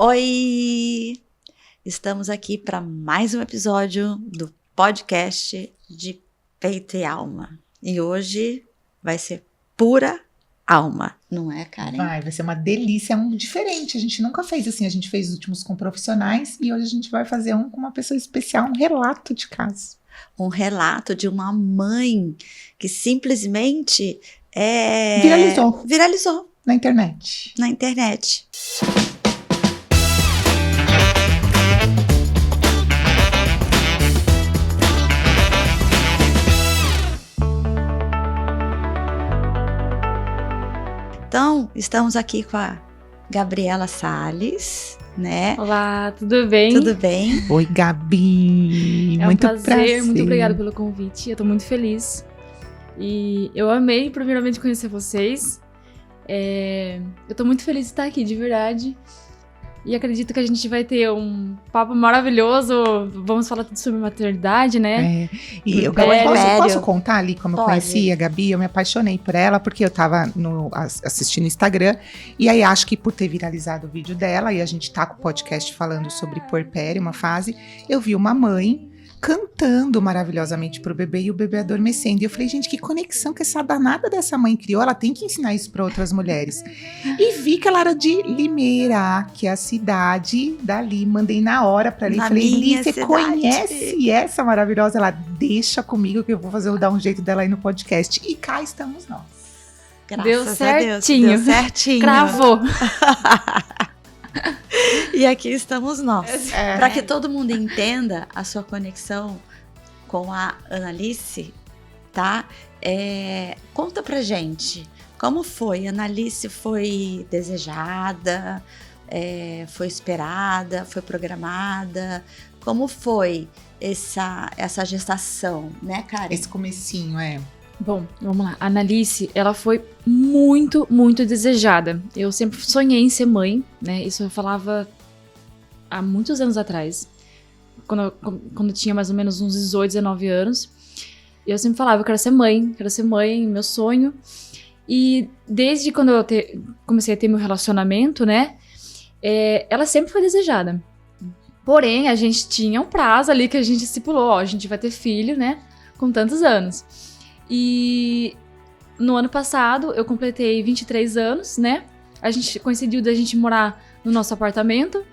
Oi! Estamos aqui para mais um episódio do podcast de Peito e Alma. E hoje vai ser pura alma, não é, Karen? Vai ser uma delícia, um diferente. A gente nunca fez assim, a gente fez os últimos com profissionais e hoje a gente vai fazer um com uma pessoa especial, um relato de caso. Um relato de uma mãe que simplesmente viralizou na internet. Então, estamos aqui com a Gabriela Salles, né? Olá, tudo bem? Tudo bem? Oi, Gabi. É muito um prazer, muito obrigada prazer. pelo convite. Eu tô muito feliz. E eu amei, primeiramente, conhecer vocês. Eu tô muito feliz de estar aqui, de verdade. E acredito que a gente vai ter um papo maravilhoso. Vamos falar tudo sobre maternidade, né? E eu posso contar ali como eu conheci a Gabi? Eu me apaixonei por ela porque eu tava assistindo o Instagram. E aí acho que por ter viralizado o vídeo dela, e a gente tá com o podcast falando sobre puerpério, uma fase, eu vi uma mãe cantando maravilhosamente pro bebê e o bebê adormecendo. E eu falei, gente, que conexão que essa danada dessa mãe criou. Ela tem que ensinar isso para outras mulheres. E vi que ela era de Limeira, que é a cidade dali. Mandei na hora pra ela. E falei, Li, você conhece essa maravilhosa? Ela, deixa comigo que eu vou dar um jeito dela aí no podcast. E cá estamos nós. Deu certinho. Deu certinho. Cravou. E aqui estamos nós. Para que todo mundo entenda a sua conexão com a Analice, tá? Conta pra gente, como foi? A Analice foi desejada, foi esperada, foi programada? Como foi essa gestação, né, Karen? Esse comecinho, Bom, vamos lá. A Analice, ela foi muito, muito desejada. Eu sempre sonhei em ser mãe, né? Isso eu falava há muitos anos atrás. Quando eu tinha mais ou menos uns 18, 19 anos. Eu sempre falava, eu quero ser mãe, meu sonho. E desde quando eu comecei a ter meu relacionamento, né? Ela sempre foi desejada. Porém, a gente tinha um prazo ali que a gente estipulou, a gente vai ter filho, né? Com tantos anos. E no ano passado eu completei 23 anos, né? A gente coincidiu da gente morar no nosso apartamento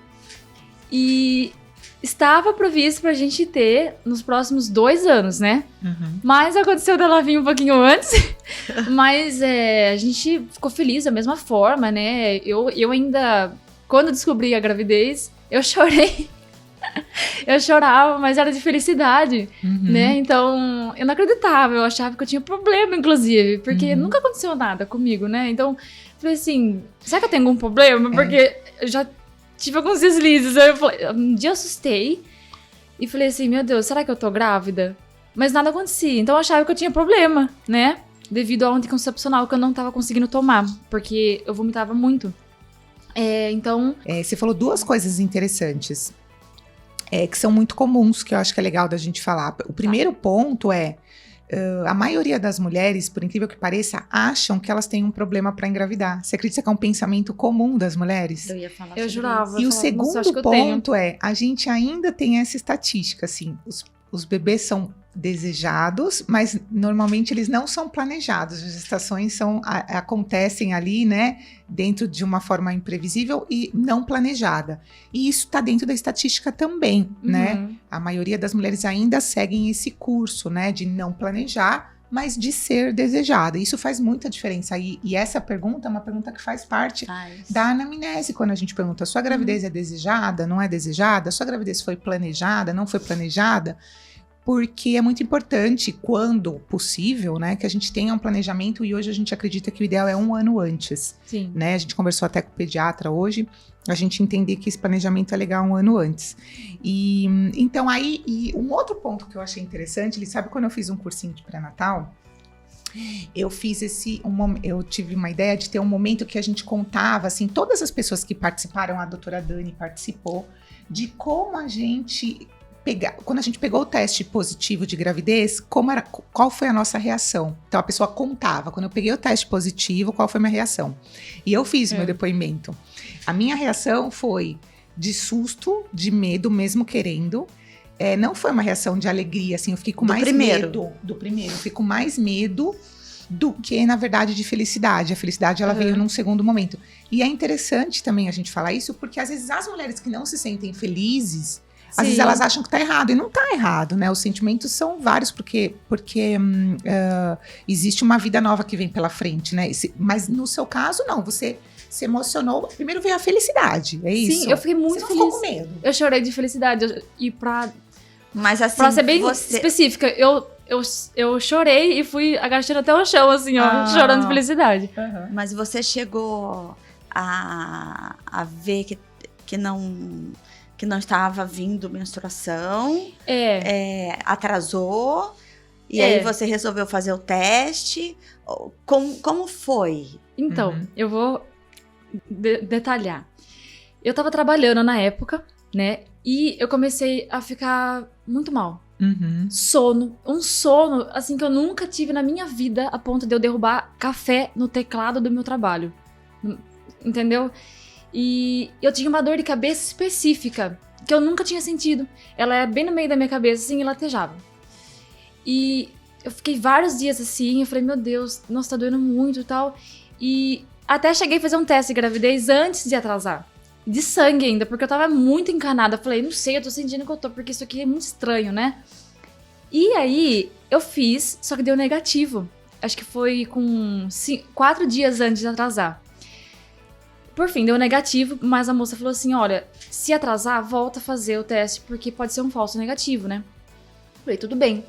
e estava previsto pra gente ter nos próximos 2 anos, né? Uhum. Mas aconteceu dela vir um pouquinho antes, mas a gente ficou feliz da mesma forma, né? Eu ainda, quando descobri a gravidez, eu chorei. Eu chorava, mas era de felicidade, né? Então, eu não acreditava, eu achava que eu tinha problema, inclusive, porque nunca aconteceu nada comigo, né? Então, falei assim, será que eu tenho algum problema? Porque eu já tive alguns deslizes. Um dia eu assustei e falei assim, meu Deus, será que eu tô grávida? Mas nada acontecia, então eu achava que eu tinha problema, né? Devido ao anticoncepcional que eu não tava conseguindo tomar, porque eu vomitava muito. Então... Você falou duas coisas interessantes. Que são muito comuns, que eu acho que é legal da gente falar. O primeiro ponto a maioria das mulheres, por incrível que pareça, acham que elas têm um problema para engravidar. Você acredita que é um pensamento comum das mulheres? Eu ia falar eu jurava. E o segundo ponto a gente ainda tem essa estatística, assim, os bebês são desejados, mas normalmente eles não são planejados. As gestações acontecem ali, né, dentro de uma forma imprevisível e não planejada. E isso está dentro da estatística também, né? A maioria das mulheres ainda seguem esse curso, né, de não planejar, mas de ser desejada. Isso faz muita diferença. E essa pergunta é uma pergunta que faz parte da anamnese, quando a gente pergunta, sua gravidez é desejada, não é desejada? Sua gravidez foi planejada, não foi planejada? Porque é muito importante, quando possível, né, que a gente tenha um planejamento, e hoje a gente acredita que o ideal é 1 ano antes. Sim. Né? A gente conversou até com o pediatra hoje, a gente entender que esse planejamento é legal 1 ano antes. E então aí, um outro ponto que eu achei interessante, ele sabe quando eu fiz um cursinho de pré-natal, eu fiz eu tive uma ideia de ter um momento que a gente contava, assim, todas as pessoas que participaram, a doutora Dani participou, de como a gente... Quando a gente pegou o teste positivo de gravidez, qual foi a nossa reação? Então a pessoa contava, quando eu peguei o teste positivo, qual foi a minha reação? E eu fiz meu depoimento. A minha reação foi de susto, de medo, mesmo querendo. Não foi uma reação de alegria, assim, eu fiquei com mais medo do primeiro. Eu fiquei com mais medo do que, na verdade, de felicidade. A felicidade, ela veio num segundo momento. E é interessante também a gente falar isso, porque às vezes as mulheres que não se sentem felizes, às vezes elas acham que tá errado, e não tá errado, né? Os sentimentos são vários, porque existe uma vida nova que vem pela frente, né? Mas no seu caso, não, você se emocionou, primeiro veio a felicidade, é isso? Sim, eu fiquei muito feliz. Ficou com medo. Eu chorei de felicidade, Mas assim, pra ser bem específica, eu chorei e fui agachando até o chão, assim, ó, chorando de felicidade. Mas você chegou a ver que não estava vindo menstruação, atrasou, e aí você resolveu fazer o teste. Como foi? Então, eu vou detalhar. Eu tava trabalhando na época, né, e eu comecei a ficar muito mal. Um sono, assim, que eu nunca tive na minha vida, a ponto de eu derrubar café no teclado do meu trabalho. Entendeu? E eu tinha uma dor de cabeça específica, que eu nunca tinha sentido. Ela é bem no meio da minha cabeça, assim, e latejava. E eu fiquei vários dias assim, eu falei, meu Deus, nossa, tá doendo muito e tal. E até cheguei a fazer um teste de gravidez antes de atrasar. De sangue ainda, porque eu tava muito encanada. Eu falei, não sei, eu tô sentindo que eu tô, porque isso aqui é muito estranho, né? E aí, eu fiz, só que deu negativo. Acho que foi com 4 dias antes de atrasar. Por fim, deu negativo, mas a moça falou assim, olha, se atrasar, volta a fazer o teste, porque pode ser um falso negativo, né? Falei, tudo bem.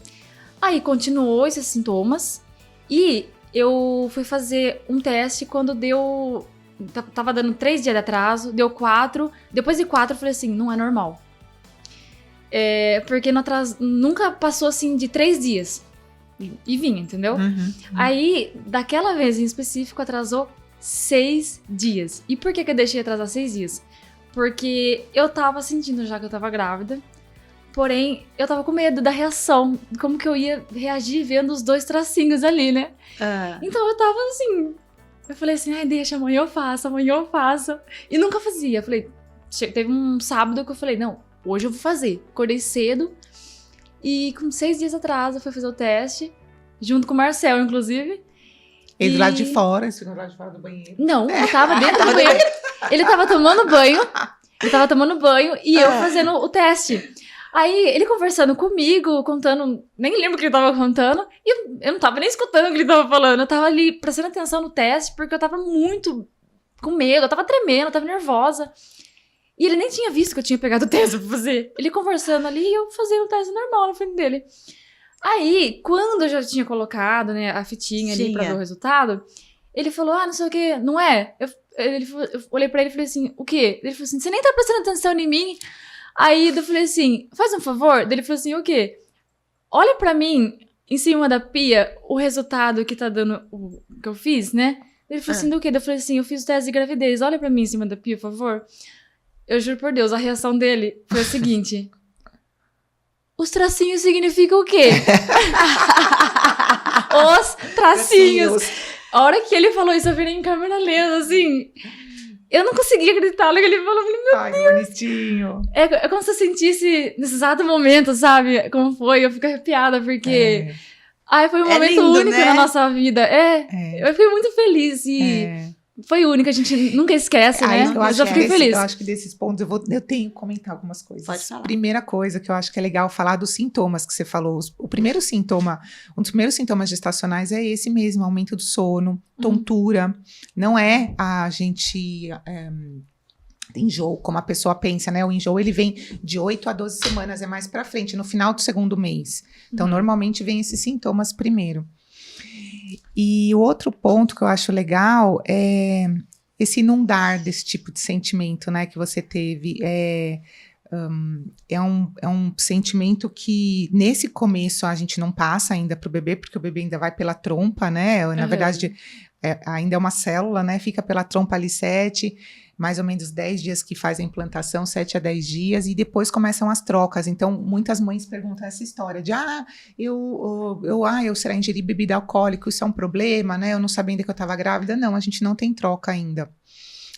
Aí, continuou esses sintomas, e eu fui fazer um teste quando deu... Tava dando 3 dias de atraso, deu 4, depois de 4 eu falei assim, não é normal. Porque no atraso, nunca passou assim de 3 dias, e vinha, entendeu? Aí, daquela vez em específico, atrasou 6 dias. E por que eu deixei atrasar 6 dias? Porque eu tava sentindo já que eu tava grávida, porém, eu tava com medo da reação, como que eu ia reagir vendo os 2 tracinhos ali, né? Então eu tava assim, eu falei assim, ai, deixa, amanhã eu faço. E nunca fazia. Eu falei, teve um sábado que eu falei, não, hoje eu vou fazer. Acordei cedo e com 6 dias atrás eu fui fazer o teste, junto com o Marcel, inclusive. Ele lá de fora, esse lá de fora do banheiro. Não, ele tava dentro do banheiro. Ele tava tomando banho e eu fazendo o teste. Aí, ele conversando comigo, contando, nem lembro o que ele tava contando, e eu não tava nem escutando o que ele tava falando, eu tava ali prestando atenção no teste, porque eu tava muito com medo, eu tava tremendo, eu tava nervosa. E ele nem tinha visto que eu tinha pegado o teste pra fazer. Ele conversando ali e eu fazendo o teste normal na frente dele. Aí, quando eu já tinha colocado, né, a fitinha ali pra ver o resultado, ele falou, não sei o que, não é? Eu olhei pra ele e falei assim, o quê? Ele falou assim, você nem tá prestando atenção em mim? Aí eu falei assim, faz um favor. Ele falou assim, o quê? Olha pra mim, em cima da pia, o resultado que tá dando, o que eu fiz, né? Ele falou assim, do quê? Eu falei assim, eu fiz o teste de gravidez, olha pra mim em cima da pia, por favor. Eu juro por Deus, a reação dele foi a seguinte, os tracinhos significam o quê? Os tracinhos. A hora que ele falou isso, eu virei em câmera lenta, assim... Eu não conseguia acreditar no que ele falou. Eu falei, meu Deus. Bonitinho. É como se eu sentisse nesse exato momento, sabe? Como foi. Eu fico arrepiada, porque... foi um momento lindo, único, né? na nossa vida. Eu fiquei muito feliz. E foi único, a gente nunca esquece, né? Eu já fiquei feliz. Eu acho que desses pontos eu tenho que comentar algumas coisas. Pode falar. Primeira coisa que eu acho que é legal falar dos sintomas que você falou. Um dos primeiros sintomas gestacionais é esse mesmo, aumento do sono, tontura. Não é a gente... enjoo, como a pessoa pensa, né? O enjoo, ele vem de 8 a 12 semanas, é mais pra frente, no final do segundo mês. Então, normalmente, vem esses sintomas primeiro. E o outro ponto que eu acho legal é esse inundar desse tipo de sentimento, né, que você teve. É um sentimento que, nesse começo, a gente não passa ainda pro bebê, porque o bebê ainda vai pela trompa, né? Na verdade, ainda é uma célula, né? Fica pela trompa ali mais ou menos 10 dias que faz a implantação, 7 a 10 dias, e depois começam as trocas. Então, muitas mães perguntam essa história de, eu será ingerir bebida alcoólica, isso é um problema, né? Eu não sabia ainda que eu estava grávida. Não, a gente não tem troca ainda.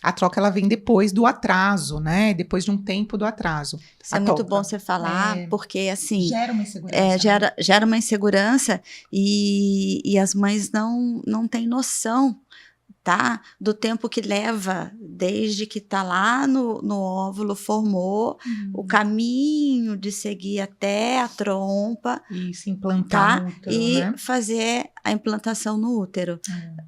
A troca, ela vem depois do atraso, né? Depois de um tempo do atraso. Isso é muito bom você falar, porque assim... Gera uma insegurança. Gera uma insegurança e as mães não têm noção, tá? Do tempo que leva, desde que tá lá no óvulo, formou, o caminho de seguir até a trompa. E se implantar no útero, e né? fazer a implantação no útero.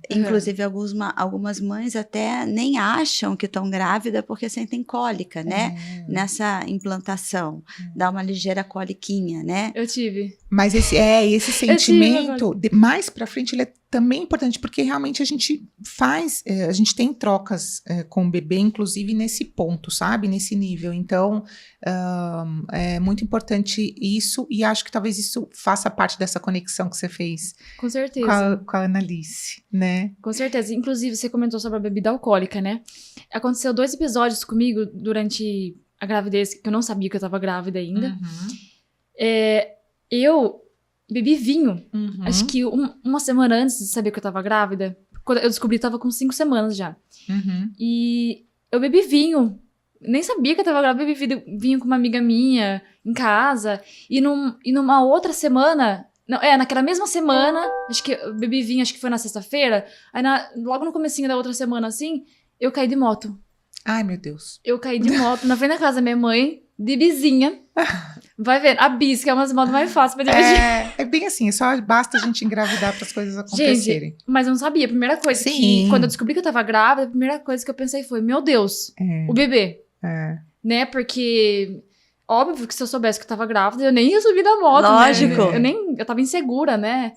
Inclusive, algumas mães até nem acham que estão grávidas porque sentem cólica, né? Nessa implantação. Dá uma ligeira coliquinha, né? Eu tive. Mas esse sentimento, mais pra frente, ele é também importante, porque realmente a gente tem trocas com o bebê, inclusive nesse ponto, sabe? Nesse nível. Então, é muito importante isso, e acho que talvez isso faça parte dessa conexão que você fez. Com certeza. Com a Annalise, né? Com certeza. Inclusive, você comentou sobre a bebida alcoólica, né? Aconteceu 2 episódios comigo durante a gravidez, que eu não sabia que eu tava grávida ainda. Eu bebi vinho. Acho que uma semana antes de saber que eu tava grávida. Quando eu descobri, eu tava com 5 semanas já. E eu bebi vinho. Nem sabia que eu tava grávida. Bebi vinho com uma amiga minha em casa. E numa outra semana... naquela mesma semana, acho que eu bebi vinho, acho que foi na sexta-feira. Aí logo no comecinho da outra semana, assim, eu caí de moto. Ai, meu Deus. Eu caí de moto na frente da casa da minha mãe, de bizinha. Vai ver, a bis, que é uma das motos mais fáceis pra dirigir. É bem assim, só basta a gente engravidar para as coisas acontecerem. Gente, mas eu não sabia. A primeira coisa que, quando eu descobri que eu tava grávida, a primeira coisa que eu pensei foi, meu Deus, o bebê. Né, porque... Óbvio que se eu soubesse que eu tava grávida, eu nem ia subir da moto, lógico. Né? Eu tava insegura, né?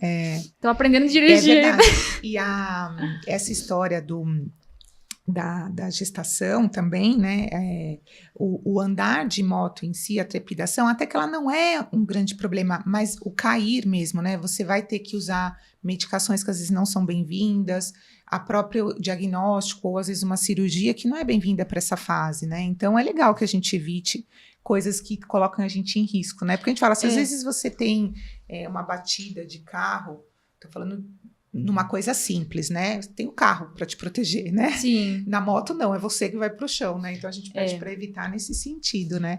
Tava aprendendo a dirigir. É verdade. E essa história da gestação também, né? O andar de moto em si, a trepidação, até que ela não é um grande problema, mas o cair mesmo, né? Você vai ter que usar medicações que às vezes não são bem-vindas, a próprio diagnóstico, ou às vezes uma cirurgia que não é bem-vinda para essa fase, né? Então é legal que a gente evite coisas que colocam a gente em risco, né? Porque a gente fala, se às vezes você tem uma batida de carro, tô falando numa coisa simples, né? Tem o carro para te proteger, né? Sim. Na moto não, é você que vai pro chão, né? Então a gente pede para evitar nesse sentido, né?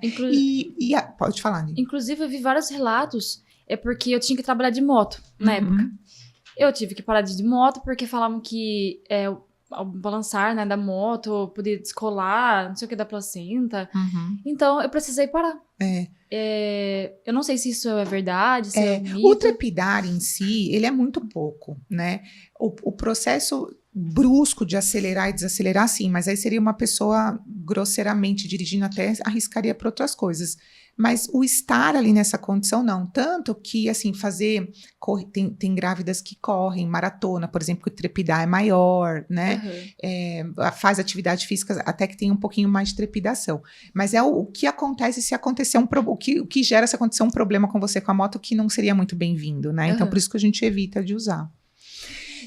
Pode falar, Nini. Inclusive, eu vi vários relatos, porque eu tinha que trabalhar de moto na época. Eu tive que parar de ir de moto porque falavam que ao balançar, né, da moto, podia descolar, não sei o que, da placenta. Então, eu precisei parar. Eu não sei se isso é verdade, se é um mito. O trepidar em si, ele é muito pouco, né? O processo brusco de acelerar e desacelerar, sim, mas aí seria uma pessoa grosseiramente dirigindo, até arriscaria para outras coisas. Mas o estar ali nessa condição, não. Tanto que, assim, tem grávidas que correm maratona, por exemplo, que o trepidar é maior, né? Faz atividade física até que tem um pouquinho mais de trepidação. Mas é o que acontece se acontecer o que gera se acontecer um problema com você com a moto que não seria muito bem-vindo, né? Então, por isso que a gente evita de usar.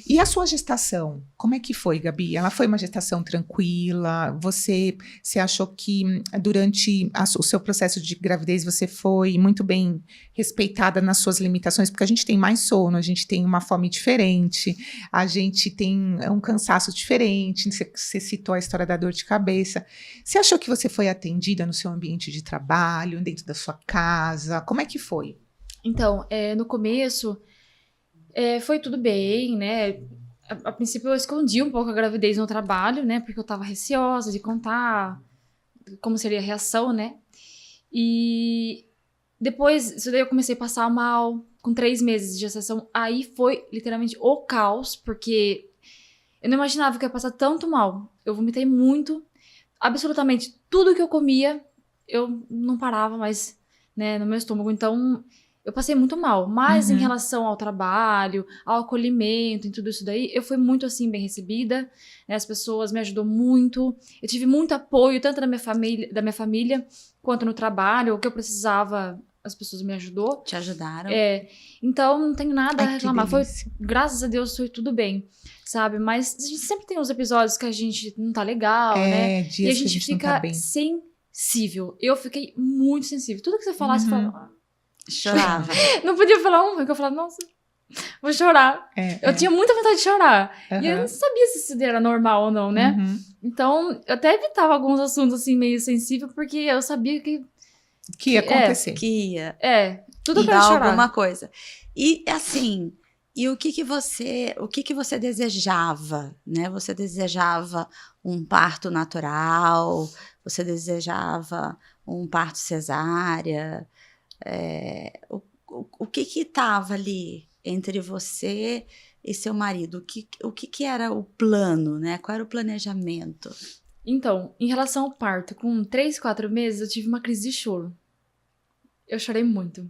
E a sua gestação, como é que foi, Gabi? Ela foi uma gestação tranquila? Você achou que durante o seu processo de gravidez você foi muito bem respeitada nas suas limitações? Porque a gente tem mais sono, a gente tem uma fome diferente, a gente tem um cansaço diferente. Você citou a história da dor de cabeça. Você achou que você foi atendida no seu ambiente de trabalho, dentro da sua casa? Como é que foi? Então, no começo... foi tudo bem, né? A princípio eu escondi um pouco a gravidez no trabalho, né? Porque eu tava receosa de contar como seria a reação, né? E depois, isso daí eu comecei a passar mal, com 3 meses de gestação. Aí foi literalmente o caos, porque eu não imaginava que eu ia passar tanto mal. Eu vomitei muito, absolutamente tudo que eu comia, eu não parava mais, né, no meu estômago. Então... eu passei muito mal, mas em relação ao trabalho, ao acolhimento, em tudo isso daí, eu fui muito, assim, bem recebida, né? As pessoas me ajudou muito, eu tive muito apoio, tanto da minha família, quanto no trabalho, o que eu precisava, as pessoas me ajudou. Te ajudaram. Então, não tenho nada a reclamar, graças a Deus, foi tudo bem, sabe? Mas a gente sempre tem uns episódios que a gente não tá legal, né? Dias e a gente fica não tá bem. sensível. Eu fiquei muito sensível. Tudo que você falasse, você fala... Chorava. Não podia falar porque eu falava, nossa, vou chorar. Eu tinha muita vontade de chorar. E eu não sabia se isso era normal ou não, né? Então, eu até evitava alguns assuntos, assim, meio sensíveis, porque eu sabia que ia acontecer. Que ia. Tudo pra chorar. Alguma coisa. E, assim, e o que você desejava, né? Você desejava um parto natural? Você desejava um parto cesárea? O que estava ali entre você e seu marido? O que era o plano, né? Qual era o planejamento? Então, em relação ao parto, com 3, 4 meses, eu tive uma crise de choro. Eu chorei muito.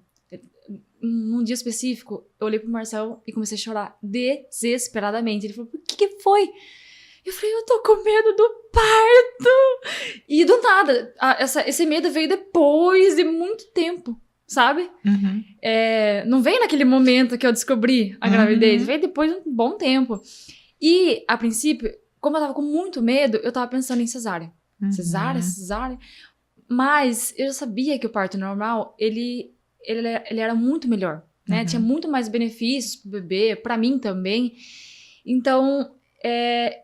Num dia específico, eu olhei pro Marcel e comecei a chorar desesperadamente. Ele falou, o que foi? Eu falei, eu tô com medo do parto. E do nada, esse medo veio depois de muito tempo, sabe? Não veio naquele momento que eu descobri a gravidez, veio depois de um bom tempo. E, a princípio, como eu tava com muito medo, eu tava pensando em cesárea. Cesárea. Mas eu já sabia que o parto normal, ele era muito melhor, né? Tinha muito mais benefícios pro bebê, pra mim também. Então,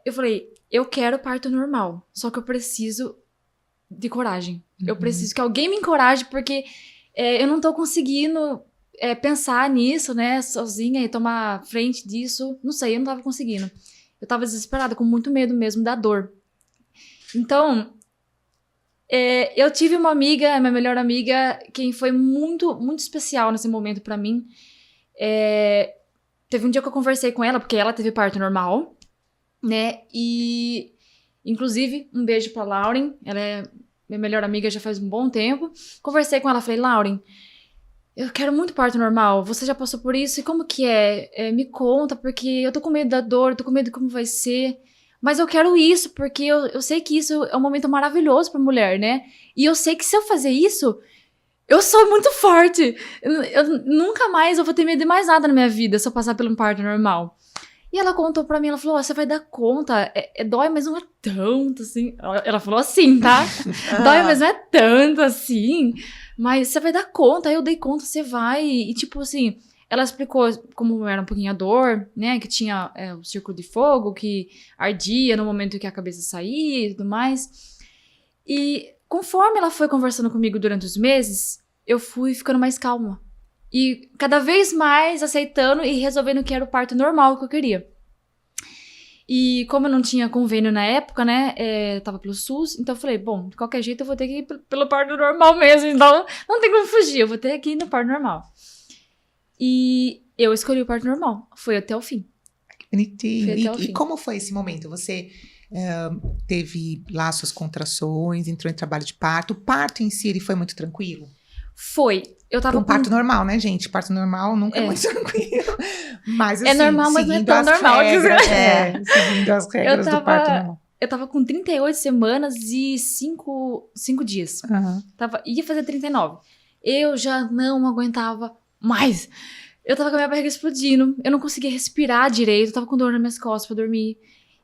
eu falei, eu quero parto normal, só que eu preciso de coragem. Eu preciso que alguém me encoraje, porque eu não tô conseguindo pensar nisso, né? Sozinha e tomar frente disso. Não sei, eu não tava conseguindo. Eu tava desesperada, com muito medo mesmo da dor. Então, eu tive uma amiga, minha melhor amiga, quem foi muito, muito especial nesse momento pra mim. Teve um dia que eu conversei com ela, porque ela teve parto normal, né? E, inclusive, um beijo pra Lauren. Ela é minha melhor amiga já faz um bom tempo. Conversei com ela, falei, Lauren, eu quero muito parto normal. Você já passou por isso? E como que é? Me conta, porque eu tô com medo da dor, eu tô com medo de como vai ser. Mas eu quero isso, porque eu sei que isso é um momento maravilhoso pra mulher, né? E eu sei que se eu fazer isso, eu sou muito forte. Eu nunca mais eu vou ter medo de mais nada na minha vida se eu passar por um parto normal. E ela contou pra mim, ela falou, você vai dar conta, dói, mas não é tanto assim. Ela falou assim, tá? Dói, mas não é tanto assim. Mas você vai dar conta, aí eu dei conta, você vai. E tipo assim, ela explicou como era um pouquinho a dor, né? Que tinha o círculo de fogo, que ardia no momento que a cabeça saía e tudo mais. E conforme ela foi conversando comigo durante os meses, eu fui ficando mais calma. E cada vez mais aceitando e resolvendo que era o parto normal que eu queria. E como eu não tinha convênio na época, né, tava pelo SUS, então eu falei, bom, de qualquer jeito eu vou ter que ir pelo parto normal mesmo, então não tem como fugir, eu vou ter que ir no parto normal. E eu escolhi o parto normal, foi até o fim. Bonitinho. E como foi esse momento? Você teve lá suas contrações, entrou em trabalho de parto, o parto em si ele foi muito tranquilo? Foi. Eu tava parto normal, né, gente? Parto normal nunca é muito tranquilo. Mas assim, normal, mas não é tão normal. Seguindo as regras do parto normal. Eu tava com 38 semanas e 5 dias. Ia fazer 39. Eu já não aguentava mais. Eu tava com a minha barriga explodindo. Eu não conseguia respirar direito. Eu tava com dor nas minhas costas pra dormir.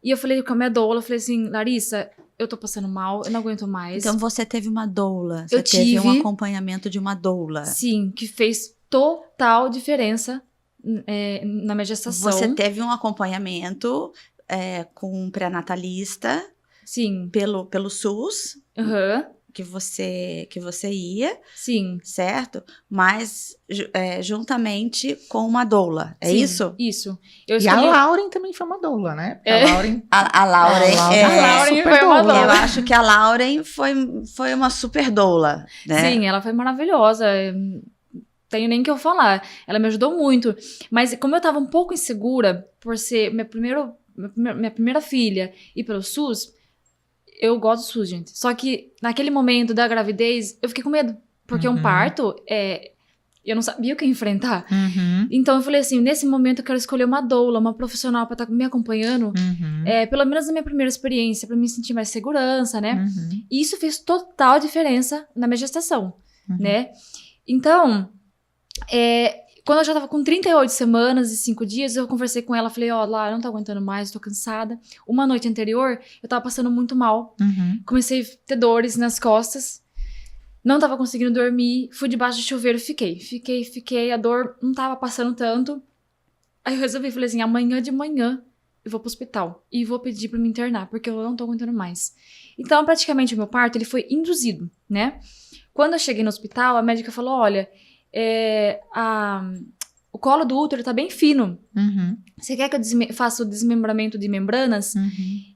E eu falei com a minha doula, eu falei assim, Larissa, eu tô passando mal, eu não aguento mais. Então você teve uma doula. Você teve um acompanhamento de uma doula. Sim, que fez total diferença na minha gestação. Você teve um acompanhamento com um pré-natalista. Sim. Pelo SUS. Que você ia. Sim. Certo? Mas juntamente com uma doula. É isso? Isso. E a Lauren também foi uma doula, né? A Lauren foi uma doula. Eu acho que a Lauren foi uma super doula, né? Sim, ela foi maravilhosa. Tenho nem o que eu falar. Ela me ajudou muito. Mas como eu tava um pouco insegura por ser minha primeira filha e pelo SUS, eu gosto do SUS, gente. Só que naquele momento da gravidez, eu fiquei com medo. Porque um parto, eu não sabia o que enfrentar. Então eu falei assim, nesse momento eu quero escolher uma doula, uma profissional pra estar me acompanhando. Pelo menos na minha primeira experiência, pra me sentir mais segurança, né? E isso fez total diferença na minha gestação, né? Então, quando eu já tava com 38 semanas e 5 dias, eu conversei com ela, falei, Lá, eu não tô aguentando mais, tô cansada. Uma noite anterior, eu tava passando muito mal. Comecei a ter dores nas costas. Não tava conseguindo dormir. Fui debaixo do chuveiro, fiquei. A dor não tava passando tanto. Aí eu resolvi, falei assim, amanhã de manhã eu vou pro hospital e vou pedir pra me internar, porque eu não tô aguentando mais. Então, praticamente, o meu parto, ele foi induzido, né? Quando eu cheguei no hospital, a médica falou, olha, o colo do útero tá bem fino. Você quer que eu faça o desmembramento de membranas?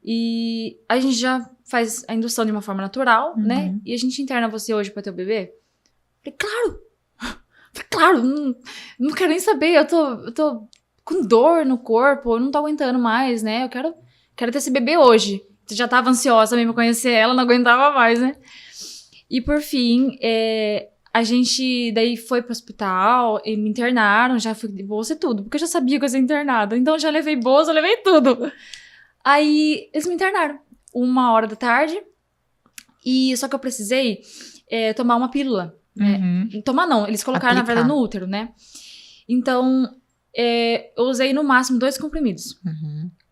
E a gente já faz a indução de uma forma natural, né? E a gente interna você hoje pra ter o bebê? Falei, claro, não quero nem saber, eu tô com dor no corpo, eu não tô aguentando mais, né? Eu quero ter esse bebê hoje. Você já tava ansiosa mesmo conhecer ela, não aguentava mais, né? E por fim, a gente daí foi pro hospital e me internaram, já fui de bolsa e tudo, porque eu já sabia que eu ia ser internada, então já levei bolsa, eu levei tudo. Aí eles me internaram, 1h da tarde, e só que eu precisei tomar uma pílula. Né? Tomar não, eles colocaram na verdade no útero, né? Então, eu usei no máximo 2 comprimidos.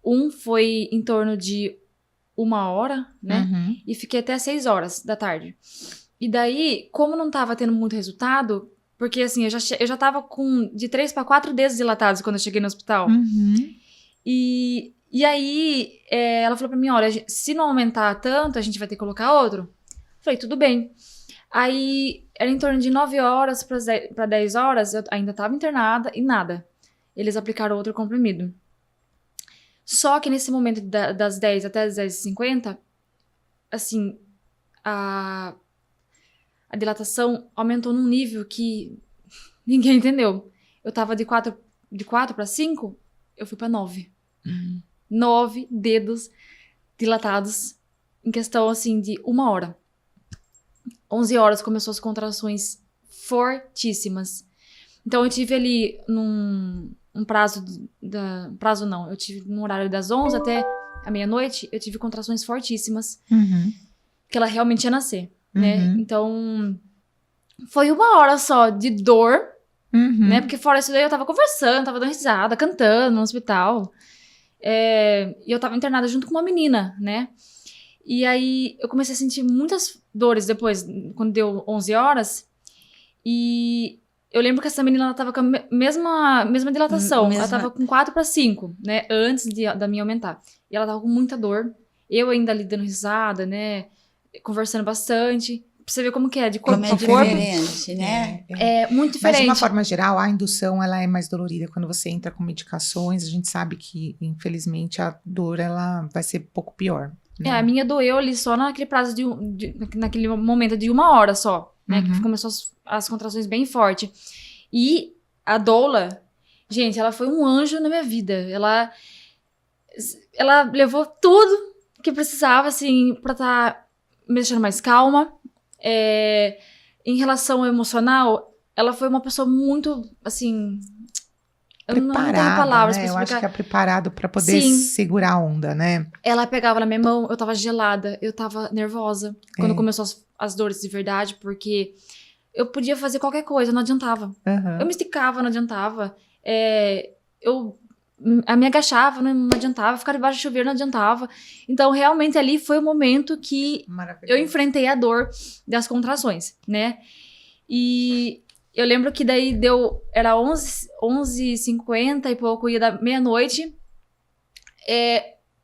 Um foi em torno de 1h, né? E fiquei até 6h da tarde. E daí, como não tava tendo muito resultado, porque assim, eu já tava com de 3 para 4 dedos dilatados quando eu cheguei no hospital. E aí, ela falou pra mim, olha, se não aumentar tanto, a gente vai ter que colocar outro. Falei, tudo bem. Aí, era em torno de 9h para 10h, eu ainda tava internada e nada. Eles aplicaram outro comprimido. Só que nesse momento das 10 até as 10h50, assim, a dilatação aumentou num nível que ninguém entendeu. Eu tava de 4 para 5, eu fui pra 9. 9 dedos dilatados em questão, assim, de 1h. 11h começou as contrações fortíssimas. Então, eu tive ali um prazo eu tive no horário das 11 até a meia-noite, eu tive contrações fortíssimas, que ela realmente ia nascer, né? Então, foi 1h só de dor, né? Porque fora isso daí eu tava conversando, tava dando risada, cantando no hospital. E eu tava internada junto com uma menina, né? E aí, eu comecei a sentir muitas dores depois, quando deu 11h, e eu lembro que essa menina, ela tava com a mesma dilatação. Ela tava com 4 para 5, né? Antes da minha aumentar. E ela tava com muita dor. Eu ainda ali dando risada, né? Conversando bastante. Pra você ver como que é, de corpo para corpo. É diferente, né? É muito diferente. Mas de uma forma geral, a indução, ela é mais dolorida. Quando você entra com medicações, a gente sabe que, infelizmente, a dor, ela vai ser um pouco pior. Né? A minha doeu ali só naquele prazo naquele momento de 1h só. Né, que começou as contrações bem forte. E a doula, gente, ela foi um anjo na minha vida. Ela levou tudo que precisava, assim, pra estar me deixando mais calma. Em relação ao emocional, ela foi uma pessoa muito, assim... Eu não tenho palavras, né? Eu acho que é preparado pra poder segurar a onda, né? Ela pegava na minha mão, eu tava gelada, eu tava nervosa. Quando começou as dores de verdade, porque eu podia fazer qualquer coisa, não adiantava. Eu me esticava, não adiantava. Eu me agachava, não adiantava. Ficar debaixo do chuveiro, não adiantava. Então, realmente, ali foi o momento que eu enfrentei a dor das contrações, né? E... eu lembro que daí era 11h50 e pouco, ia da meia-noite.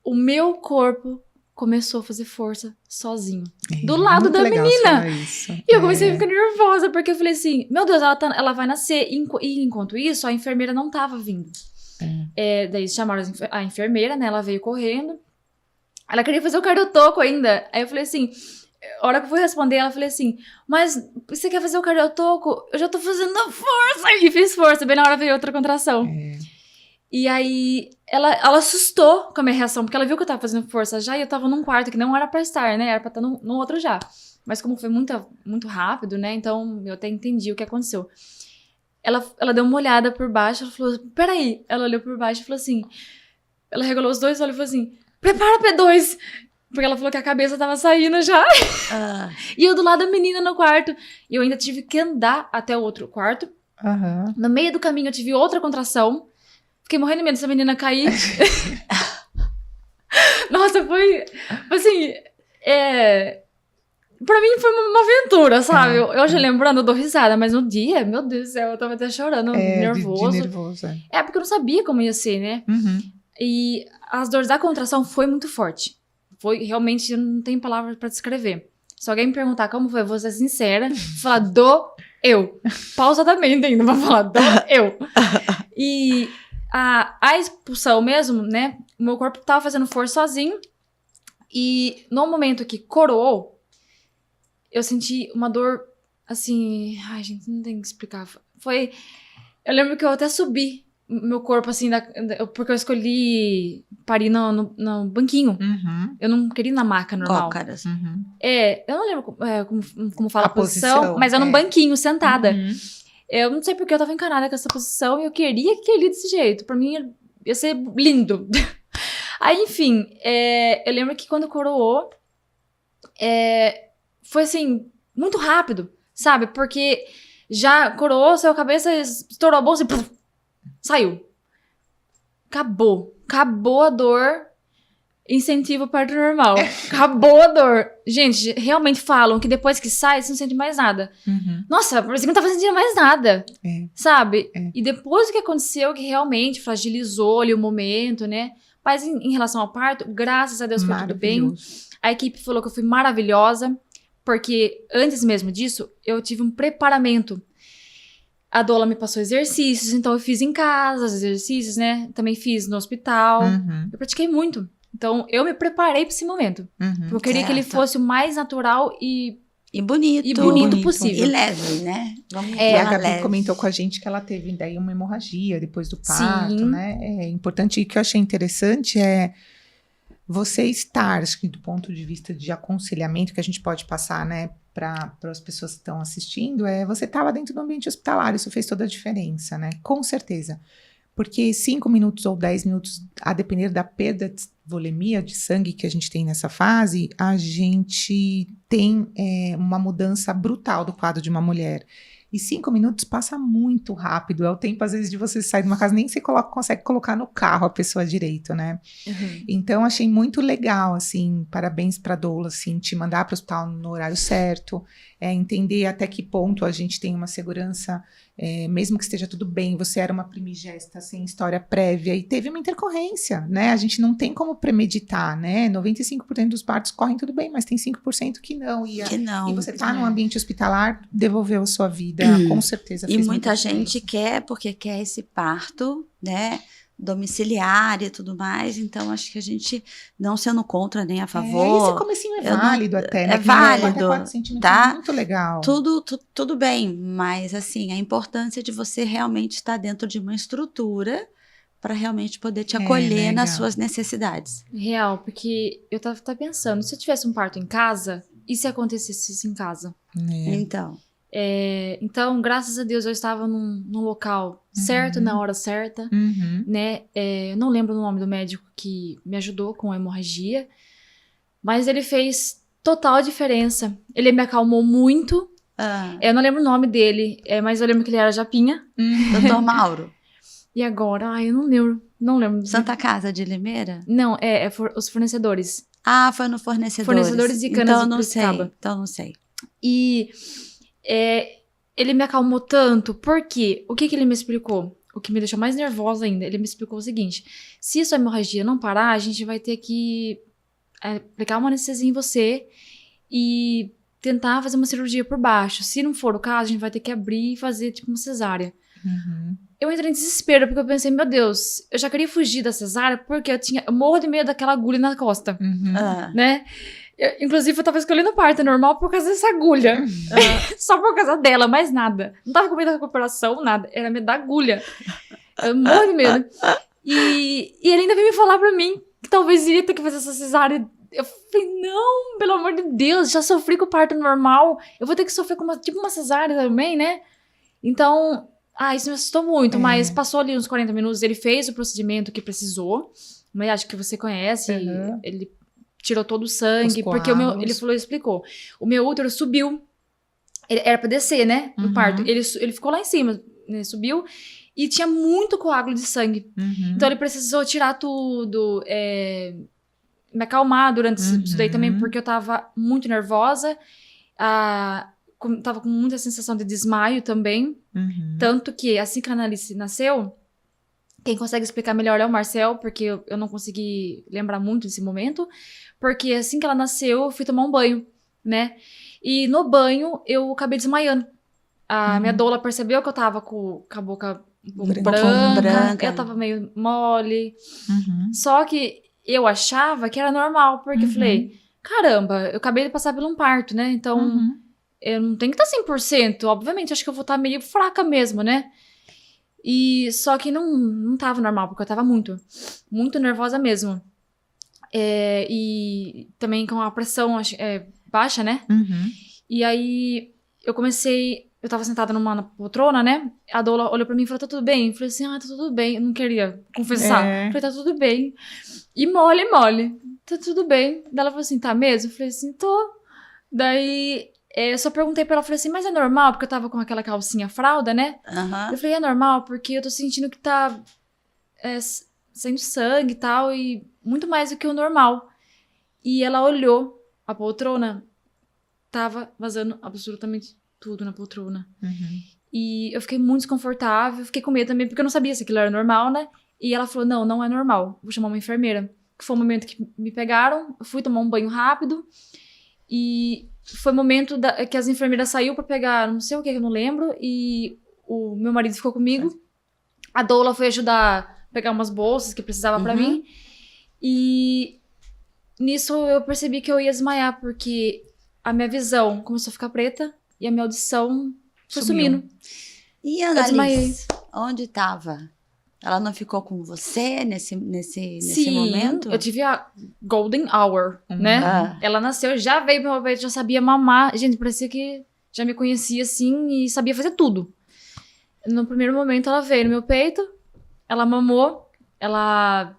O meu corpo começou a fazer força sozinho. Do lado da menina. E eu comecei a ficar nervosa, porque eu falei assim, meu Deus, ela vai nascer. E enquanto isso, a enfermeira não tava vindo. Daí chamaram a enfermeira, né? Ela veio correndo. Ela queria fazer o cardiotoco ainda. Aí eu falei assim... a hora que eu fui responder, ela falou assim, mas você quer fazer o cardiotoco? Eu já tô fazendo força. E fiz força, bem na hora veio outra contração. E aí, ela assustou com a minha reação, porque ela viu que eu tava fazendo força já, e eu tava num quarto que não era pra estar, né? Era pra estar no outro já. Mas como foi muito rápido, né? Então, eu até entendi o que aconteceu. Ela deu uma olhada por baixo, ela falou, peraí. Ela olhou por baixo e falou assim, ela regalou os dois olhos e falou assim, prepara P2. Porque ela falou que a cabeça tava saindo já. E eu do lado da menina no quarto. E eu ainda tive que andar até o outro quarto. No meio do caminho eu tive outra contração. Fiquei morrendo de medo dessa menina cair. Nossa, foi assim... Pra mim foi uma aventura, sabe? Eu já lembrando, eu dou risada, mas no dia, meu Deus do céu, eu tava até chorando, nervoso. De nervoso, porque eu não sabia como ia ser, né? E as dores da contração foi muito forte. Foi, realmente, não tem palavras pra descrever. Se alguém me perguntar como foi, eu vou ser sincera, vou falar, eu. Pausadamente ainda, vou falar, eu. E a expulsão mesmo, né? O meu corpo tava fazendo força sozinho. E no momento que coroou, eu senti uma dor, assim... Ai, gente, não tem que explicar. Eu lembro que eu até subi meu corpo, assim, porque eu escolhi parir no banquinho. Eu não queria ir na maca normal. Cócaras. Eu não lembro como fala a posição, mas era num banquinho, sentada. Eu não sei porque eu tava encanada com essa posição e eu queria que ele desse jeito. Pra mim, ia ser lindo. Aí, enfim, eu lembro que quando coroou, foi assim, muito rápido, sabe? Porque já coroou, saiu a cabeça, estourou a bolsa e puf, saiu. Acabou a dor. Incentivo parto normal. Acabou a dor. Gente, realmente falam que depois que sai, você não sente mais nada. Nossa, parecia que não tava sentindo mais nada. Sabe? E depois do que aconteceu, que realmente fragilizou ali o momento, né? Mas em relação ao parto, graças a Deus foi tudo bem. A equipe falou que eu fui maravilhosa, porque antes mesmo disso, eu tive um preparamento. A doula me passou exercícios, então eu fiz em casa os exercícios, né? Também fiz no hospital. Eu pratiquei muito. Então, eu me preparei para esse momento. Porque eu queria que ele fosse o mais natural e bonito possível. E leve, né? E a Gabi comentou com a gente que ela teve daí uma hemorragia depois do parto, né? É importante, e o que eu achei interessante é você estar, acho que do ponto de vista de aconselhamento que a gente pode passar, né, para as pessoas que estão assistindo, você estava dentro do ambiente hospitalar, isso fez toda a diferença, né? Com certeza. Porque 5 minutos ou 10 minutos, a depender da perda de volemia de sangue que a gente tem nessa fase, a gente tem uma mudança brutal do quadro de uma mulher. E 5 minutos passa muito rápido. É o tempo, às vezes, de você sair de uma casa, nem você consegue colocar no carro a pessoa direito, né? Então, achei muito legal, assim, parabéns pra doula, assim, te mandar para o hospital no horário certo, entender até que ponto a gente tem uma segurança, mesmo que esteja tudo bem, você era uma primigesta sem história prévia e teve uma intercorrência, né? A gente não tem como premeditar, né? 95% dos partos correm tudo bem, mas tem 5% que não. E você tá num ambiente hospitalar, devolveu a sua vida, com certeza. E muita gente quer, porque quer esse parto, né? Domiciliar e tudo mais, então acho que a gente não sendo contra nem a favor. Esse comecinho é válido até, né? É válido, tá? Muito legal. Tudo bem, mas assim, a importância de você realmente estar dentro de uma estrutura para realmente poder te acolher nas suas necessidades. Real, porque eu tava pensando, se eu tivesse um parto em casa, e se acontecesse isso em casa? Então, graças a Deus, eu estava num local certo, na hora certa, né? Eu não lembro o nome do médico que me ajudou com a hemorragia, mas ele fez total diferença. Ele me acalmou muito. Eu não lembro o nome dele, mas eu lembro que ele era Japinha. Doutor Mauro. E agora? Eu não lembro. Santa Casa de Limeira? Não, os fornecedores. Foi no Fornecedores. Fornecedores de canas de Piracicaba. Então não sei. E ele me acalmou tanto, porque o que ele me explicou? O que me deixou mais nervosa ainda, ele me explicou o seguinte: se a sua hemorragia não parar, a gente vai ter que aplicar uma anestesia em você e tentar fazer uma cirurgia por baixo. Se não for o caso, a gente vai ter que abrir e fazer tipo uma cesárea. Eu entrei em desespero, porque eu pensei, meu Deus, eu já queria fugir da cesárea, porque eu morro de medo daquela agulha na costa, né? Inclusive, eu tava escolhendo parto normal por causa dessa agulha. Só por causa dela, mais nada. Não tava com medo da recuperação, nada. Era medo da agulha. Eu morro de medo. E ele ainda veio me falar pra mim que talvez iria ter que fazer essa cesárea. Eu falei, não, pelo amor de Deus, já sofri com o parto normal. Eu vou ter que sofrer com uma cesárea também, né? Então, isso me assustou muito. Mas passou ali uns 40 minutos, ele fez o procedimento que precisou. Mas acho que você conhece. Ele tirou todo o sangue, porque ele explicou. O meu útero subiu. Era pra descer, né? No parto. Ele ficou lá em cima, né, subiu. E tinha muito coágulo de sangue. Então ele precisou tirar tudo. Me acalmar durante isso daí também, porque eu tava muito nervosa. Tava com muita sensação de desmaio também. Tanto que, assim que a Annalise nasceu, quem consegue explicar melhor é o Marcel, porque eu não consegui lembrar muito desse momento. Porque assim que ela nasceu, eu fui tomar um banho, né? E no banho, eu acabei desmaiando. A minha doula percebeu que eu tava com a boca um pouco branca. Eu tava meio mole. Só que eu achava que era normal, porque eu falei, caramba, eu acabei de passar por um parto, né? Então, eu não tenho que estar 100%. Obviamente, acho que eu vou estar meio fraca mesmo, né? Só que não tava normal, porque eu tava muito nervosa mesmo. E também com a pressão baixa, né? E aí, eu tava sentada numa poltrona, né? A doula olhou pra mim e falou, tá tudo bem? Eu falei assim, tá tudo bem. Eu não queria confessar. Eu falei, tá tudo bem. E mole. Tá tudo bem. Daí ela falou assim, tá mesmo? Eu falei assim, tô. Daí, eu só perguntei pra ela, falei assim, mas é normal? Porque eu tava com aquela calcinha fralda, né? Eu falei, é normal, porque eu tô sentindo que tá saindo sangue e tal, e muito mais do que o normal. E ela olhou a poltrona, tava vazando absolutamente tudo na poltrona. E eu fiquei muito desconfortável, fiquei com medo também, porque eu não sabia se aquilo era normal, né? E ela falou, não é normal, vou chamar uma enfermeira. Que foi o momento que me pegaram, eu fui tomar um banho rápido, e foi o momento que as enfermeiras saíram pra pegar não sei o que, eu não lembro, e o meu marido ficou comigo. A doula foi ajudar a pegar umas bolsas que precisava pra mim. E nisso eu percebi que eu ia desmaiar, porque a minha visão começou a ficar preta e a minha audição foi sumindo. E a Annalise, onde estava? Ela não ficou com você nesse momento? Sim, eu tive a golden hour, né? Ela nasceu, já veio pro meu peito, já sabia mamar. Gente, parecia que já me conhecia assim e sabia fazer tudo. No primeiro momento ela veio no meu peito, ela mamou, ela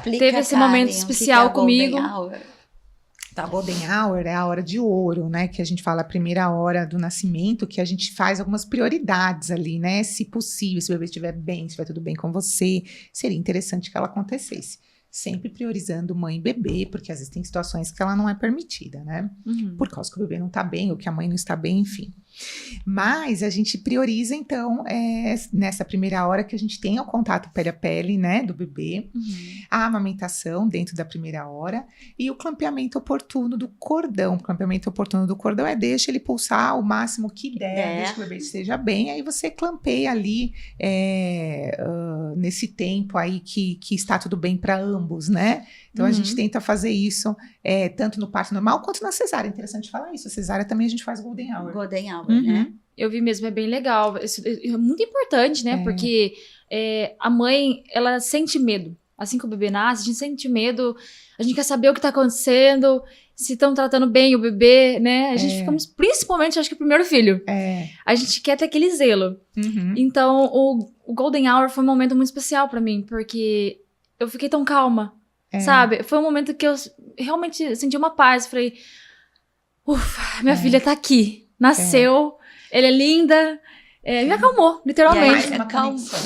teve esse momento especial comigo. A Golden Hour é a hora de ouro, né? Que a gente fala a primeira hora do nascimento, que a gente faz algumas prioridades ali, né? Se possível, se o bebê estiver bem, se estiver tudo bem com você, seria interessante que ela acontecesse. Sempre priorizando mãe e bebê, porque às vezes tem situações que ela não é permitida, né? Por causa que o bebê não tá bem, ou que a mãe não está bem, enfim. Mas a gente prioriza, então, nessa primeira hora que a gente tem o contato pele a pele, né, do bebê, a amamentação dentro da primeira hora e o clampeamento oportuno do cordão. O clampeamento oportuno do cordão deixa ele pulsar o máximo que der, deixa que o bebê esteja bem, aí você clampeia ali nesse tempo aí que está tudo bem para ambos, né? Então a gente tenta fazer isso tanto no parto normal quanto na cesárea. É interessante falar isso. A cesárea também a gente faz Golden Hour. Golden Hour, né? Eu vi mesmo, é bem legal. Isso é muito importante, né? Porque a mãe, ela sente medo. Assim que o bebê nasce, a gente sente medo. A gente quer saber o que tá acontecendo, se estão tratando bem o bebê, né? A gente fica, principalmente, acho que o primeiro filho. A gente quer ter aquele zelo. Então, o Golden Hour foi um momento muito especial pra mim, porque eu fiquei tão calma. Sabe? Foi um momento que eu realmente senti uma paz. Falei, ufa, minha filha tá aqui. Nasceu, ela é linda. Me acalmou, literalmente.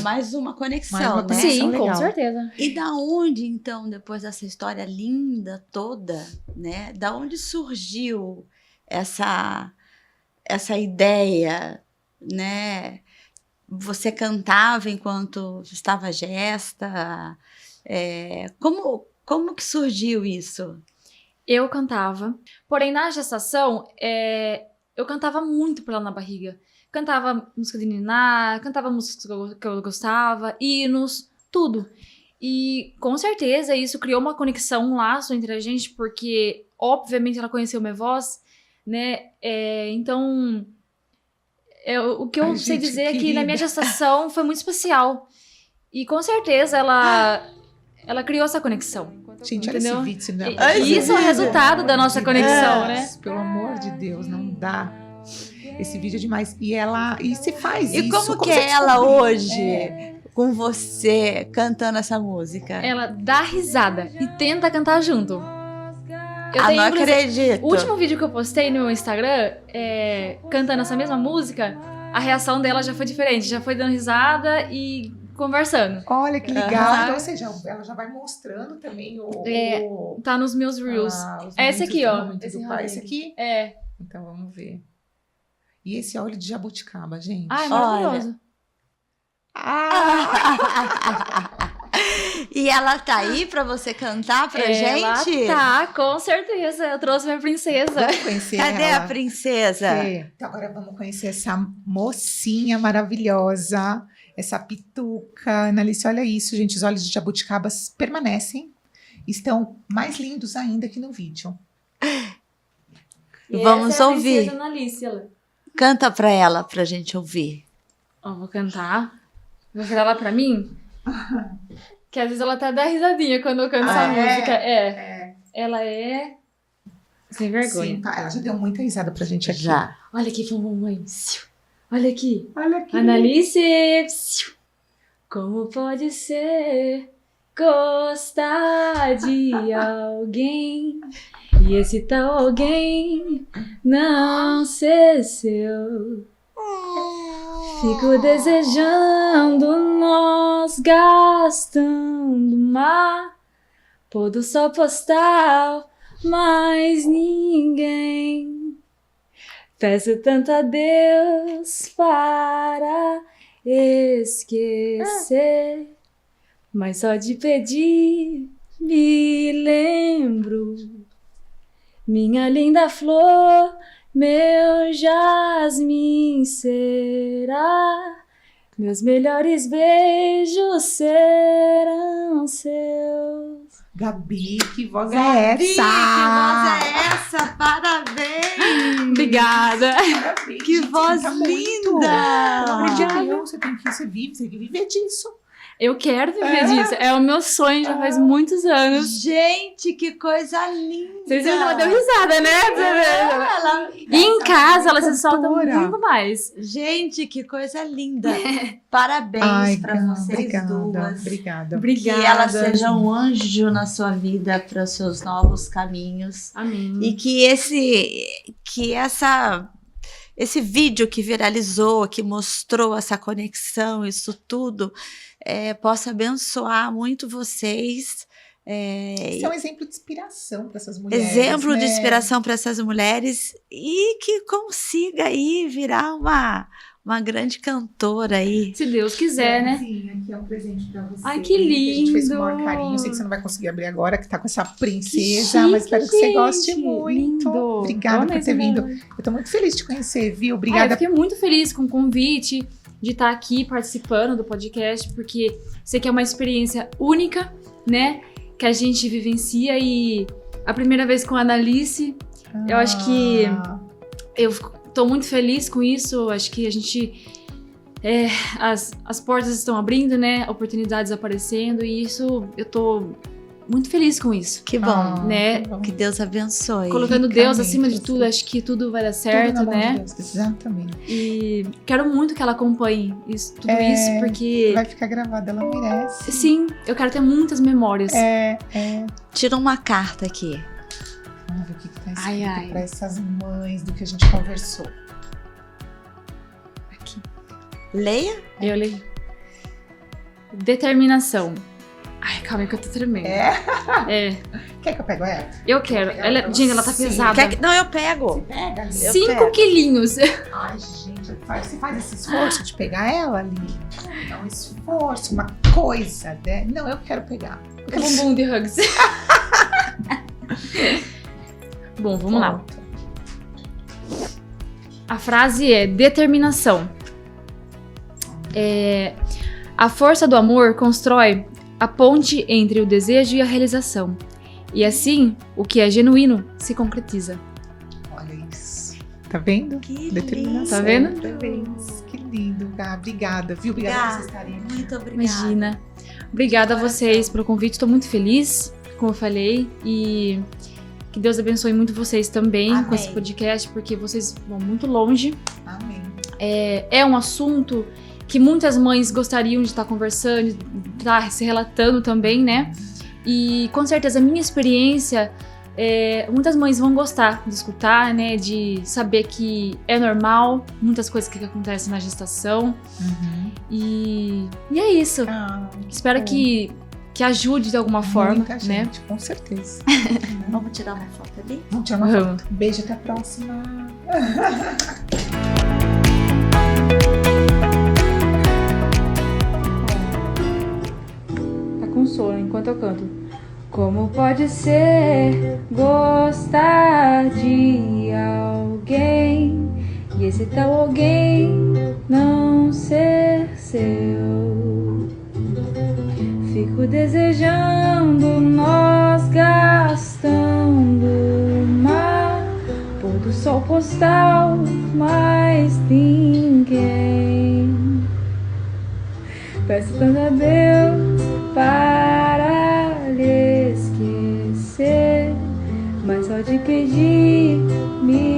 Mais uma conexão, né? Sim, com certeza. E da onde, então, depois dessa história linda toda, né? Da onde surgiu essa ideia, né? Você cantava enquanto estava gesta? Como que surgiu isso? Eu cantava, porém na gestação, eu cantava muito por lá na barriga. Cantava música de niná, cantava músicas que eu gostava, hinos, tudo. E com certeza isso criou uma conexão, um laço entre a gente, porque obviamente ela conheceu minha voz, né? Então, o que eu sei dizer é que na minha gestação foi muito especial. E com certeza ela criou essa conexão. Gente, entendeu? Olha esse vídeo. E isso é o resultado da nossa conexão, né? Pelo amor de Deus, não dá. Esse vídeo é demais. E se faz isso. E como que é ela hoje com você cantando essa música? Ela dá risada e tenta cantar junto. Não acredito. O último vídeo que eu postei no meu Instagram, cantando essa mesma música, a reação dela já foi diferente. Já foi dando risada e conversando. Olha que legal. Então, ou seja, ela já vai mostrando também tá nos meus Reels. Esse aqui, ó. Esse aqui? Então vamos ver. E esse óleo de jabuticaba, gente? Ah, é maravilhoso. E ela tá aí pra você cantar pra gente? Tá, com certeza. Eu trouxe minha princesa. Vamos conhecer Cadê ela? a princesa? Então agora vamos conhecer essa mocinha maravilhosa, essa pituca. Analice, olha isso, gente. Os olhos de jabuticabas permanecem. Estão mais lindos ainda que no vídeo. Vamos ouvir. Analice, ela. Canta pra ela, pra gente ouvir. Ó, vou cantar. Vou virar lá pra mim. Que às vezes ela até dá risadinha quando eu canto essa música. Ela é... Sem vergonha. Sim, tá. Ela já deu muita risada pra gente aqui. Já. Olha aqui, mamãe. Olha aqui. Olha aqui. Analice. Como pode ser gostar de alguém e esse tal alguém não ser seu? Fico desejando nós gastando mar, pôr do sol postal, mas ninguém. Peço tanto a Deus para esquecer, mas só de pedir me lembro. Minha linda flor, meu jasmim será, meus melhores beijos serão seus. Gabi, que voz é essa? Que voz é essa? Parabéns! Obrigada! Parabéns, Que gente, voz canta muito. linda! Pelo amor de Deus, você tem que viver disso. Eu quero viver disso. É o meu sonho já faz muitos anos. Gente, que coisa linda! Vocês viram, ela deu risada, né? E em casa ela se solta muito mais. Gente, que coisa linda! Parabéns pra vocês duas. Obrigada. Que ela seja um anjo na sua vida para os seus novos caminhos. Amém. E que esse vídeo que viralizou, que mostrou essa conexão, isso tudo, possa abençoar muito vocês. Isso é um exemplo de inspiração para essas mulheres. Exemplo né? de inspiração para essas mulheres e que consiga aí virar uma grande cantora aí. Se Deus quiser, né? Sim, aqui é um presente para você. Ai, que lindo! A gente fez com o maior carinho. Sei que você não vai conseguir abrir agora, que tá com essa princesa, chique, mas espero que você goste gente. muito. Lindo. Obrigada por ter vindo. Mesmo. Eu tô muito feliz de te conhecer, viu? Eu Obrigada. fiquei muito feliz com o convite de estar aqui participando do podcast, porque sei que é uma experiência única, né? Que a gente vivencia e a primeira vez com a Analice, eu acho que eu tô muito feliz com isso. Acho que a gente... as portas estão abrindo, né? Oportunidades aparecendo e isso, eu tô muito feliz com isso. Que bom, né? Que bom. Que Deus abençoe. Colocando Ricamente, Deus acima de assim. tudo, acho que tudo vai dar Tudo certo, na mão né? de Deus. Exatamente. E quero muito que ela acompanhe tudo isso, porque... Vai ficar gravada, ela merece. Sim, eu quero ter muitas memórias. Tira uma carta aqui. Vamos ver o que tá escrito Ai, ai. para essas mães do que a gente conversou. Aqui. Leia. Eu leio. Determinação. Ai, calma aí que eu tô tremendo. Quer que eu pego ela? Eu quero. Gente, ela tá Sim. pesada. Não, eu pego. Pega ali. 5 pego. quilinhos. Ai, gente, você faz esse esforço de pegar ela ali? É um esforço, uma coisa, né? Não, eu quero pegar. Bumbum de hugs. Bom, vamos lá. Pronto. A frase é determinação. A força do amor constrói a ponte entre o desejo e a realização. E assim, o que é genuíno se concretiza. Olha isso. Tá vendo? Que Determinação. Tá vendo? Parabéns. Que lindo, Gá. Obrigada, viu? Obrigada por vocês estarem aqui. Muito obrigada. Imagina. Obrigada a vocês pelo convite. Estou muito feliz, como eu falei. E que Deus abençoe muito vocês também Amém. com esse podcast, porque vocês vão muito longe. Amém. É um assunto que muitas mães gostariam de estar conversando, de estar se relatando também, né? E com certeza a minha experiência, muitas mães vão gostar de escutar, né? De saber que é normal, muitas coisas que acontecem na gestação. E é isso. Espero bom. que ajude de alguma forma, Muita né? gente, com certeza. Vamos tirar uma foto ali? Vamos tirar uma Vamos. foto. Beijo, até a próxima. Tá com sono enquanto eu canto. Como pode ser gostar de alguém e esse tal alguém não ser seu? Fico desejando nós gastando uma pôr do sol postal, mas ninguém. Peço tanto a Deus para lhe esquecer, mas só de pedir me